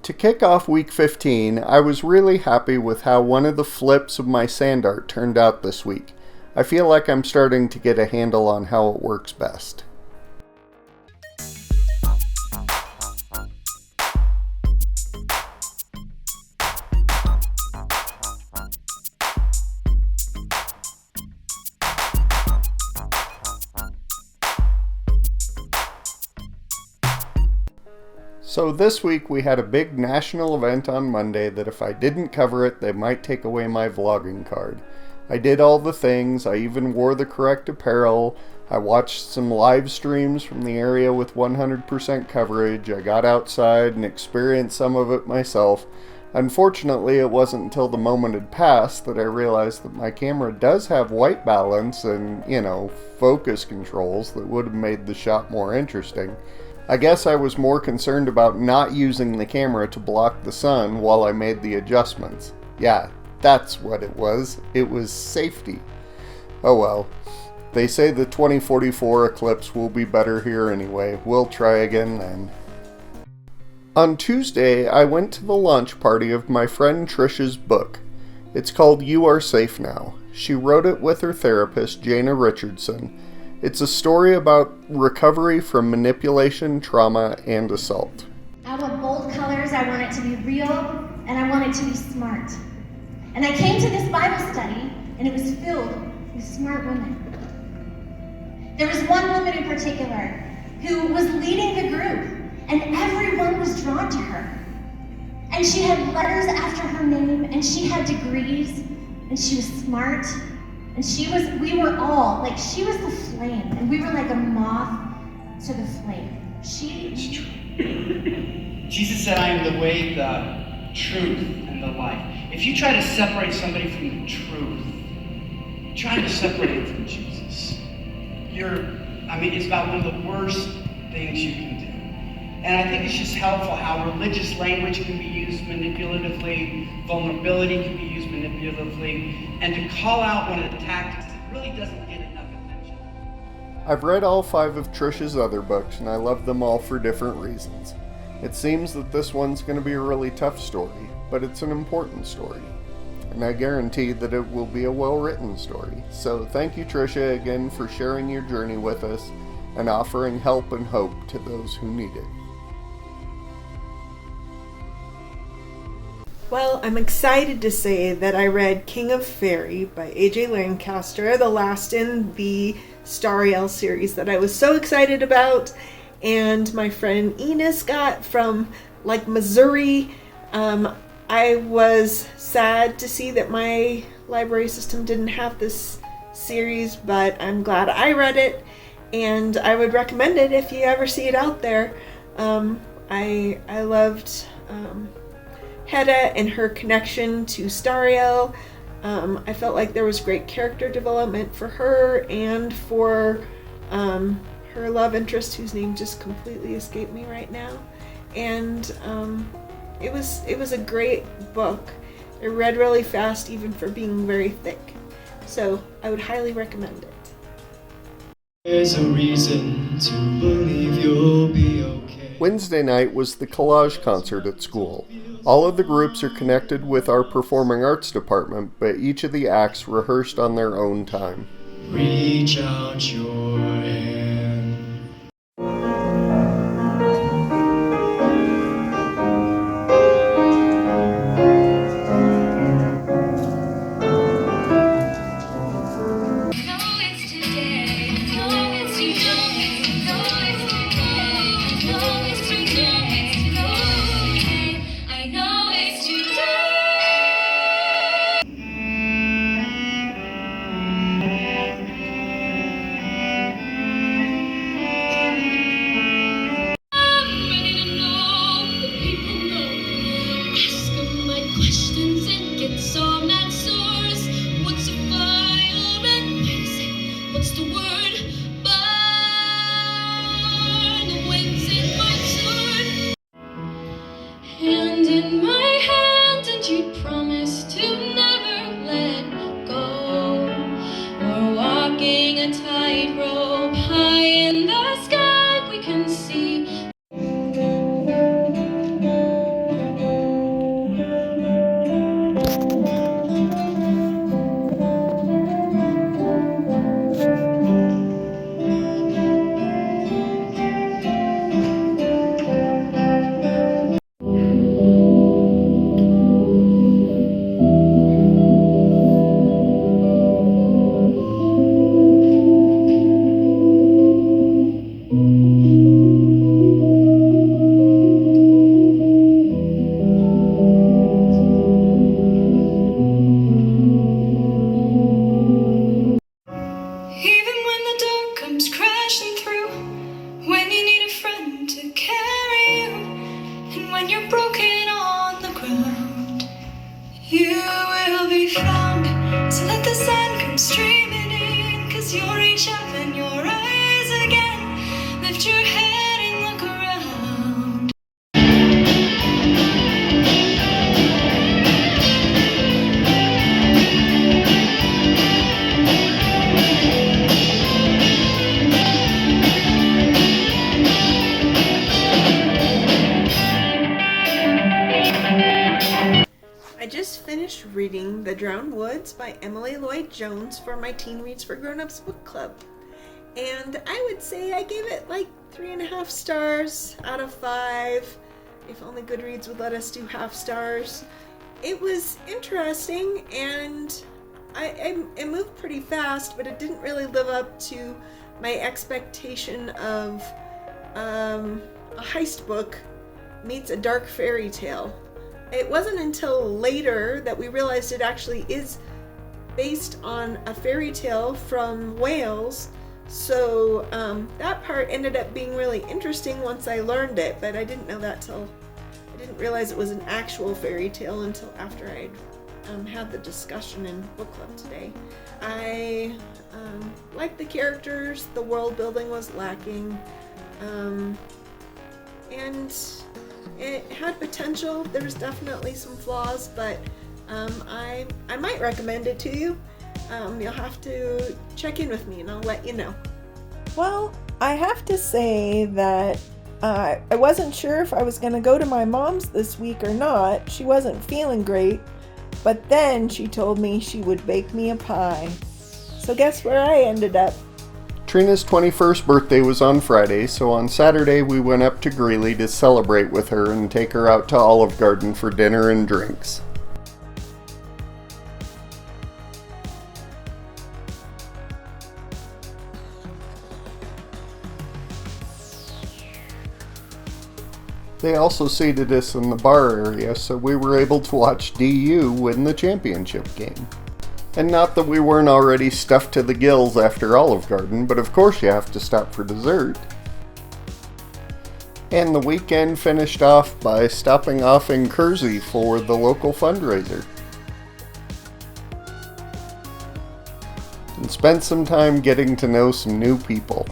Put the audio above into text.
to kick off week 15, I was really happy with how one of the flips of my sand art turned out this week. I feel like I'm starting to get a handle on how it works best. So this week we had a big national event on Monday that if I didn't cover it, they might take away my vlogging card. I did all the things, I even wore the correct apparel, I watched some live streams from the area with 100% coverage, I got outside and experienced some of it myself. Unfortunately, it wasn't until the moment had passed that I realized that my camera does have white balance and, focus controls that would have made the shot more interesting. I guess I was more concerned about not using the camera to block the sun while I made the adjustments. Yeah, that's what it was. It was safety. Oh well. They say the 2044 Eclipse will be better here anyway. We'll try again then. On Tuesday, I went to the launch party of my friend Tricia's book. It's called You Are Safe Now. She wrote it with her therapist, Jana Richardson. It's a story about recovery from manipulation, trauma, and assault. I want bold colors, I want it to be real, and I want it to be smart. And I came to this Bible study, and it was filled with smart women. There was one woman in particular who was leading the group, and everyone was drawn to her. And she had letters after her name, and she had degrees, and she was smart. And she was the flame, and we were like a moth to the flame. It's true. Jesus said, I am the way, the truth, and the life. If you try to separate somebody from the truth, trying to separate them from Jesus, it's about one of the worst things you can do. And I think it's just helpful how religious language can be used manipulatively, vulnerability can be used manipulatively, and to call out one of the tactics that really doesn't get enough attention. I've read all 5 of Tricia's other books, and I love them all for different reasons. It seems that this one's going to be a really tough story, but it's an important story. And I guarantee that it will be a well-written story. So thank you, Tricia, again for sharing your journey with us and offering help and hope to those who need it. Well, I'm excited to say that I read King of Faerie by A.J. Lancaster, the last in the Stariel series that I was so excited about, and my friend Enos got from Missouri. I was sad to see that my library system didn't have this series, but I'm glad I read it, and I would recommend it if you ever see it out there. I loved Hedda and her connection to Stariel. I felt like there was great character development for her and for her love interest, whose name just completely escaped me right now. And it was a great book. I read really fast, even for being very thick. So I would highly recommend it. There's a reason to believe you'll be okay. Wednesday night was the Collage Concert at school. All of the groups are connected with our performing arts department, but each of the acts rehearsed on their own time. Reach out your hand. let the sun come streaming in, 'cause you'll reach up and you'll rise again. Lift your head and look around. I just finished reading The Drowned Woods by Emily Lloyd-Jones for my Teen Reads for Grown-Ups book club. And I would say I gave it like 3.5 stars out of 5. If only Goodreads would let us do half stars. It was interesting, and it moved pretty fast, but it didn't really live up to my expectation of a heist book meets a dark fairy tale. It wasn't until later that we realized it actually is based on a fairy tale from Wales. So that part ended up being really interesting once I learned it, but I didn't know that I didn't realize it was an actual fairy tale until after I'd had the discussion in book club today. I liked the characters, the world building was lacking, and it had potential. There was definitely some flaws, but I might recommend it to you. You'll have to check in with me and I'll let you know. Well, I have to say that I wasn't sure if I was going to go to my mom's this week or not. She wasn't feeling great, but then she told me she would bake me a pie. So guess where I ended up? Trina's 21st birthday was on Friday, so on Saturday we went up to Greeley to celebrate with her and take her out to Olive Garden for dinner and drinks. They also seated us in the bar area, so we were able to watch DU win the championship game. And not that we weren't already stuffed to the gills after Olive Garden, but of course you have to stop for dessert. And the weekend finished off by stopping off in Kersey for the local fundraiser. And spent some time getting to know some new people.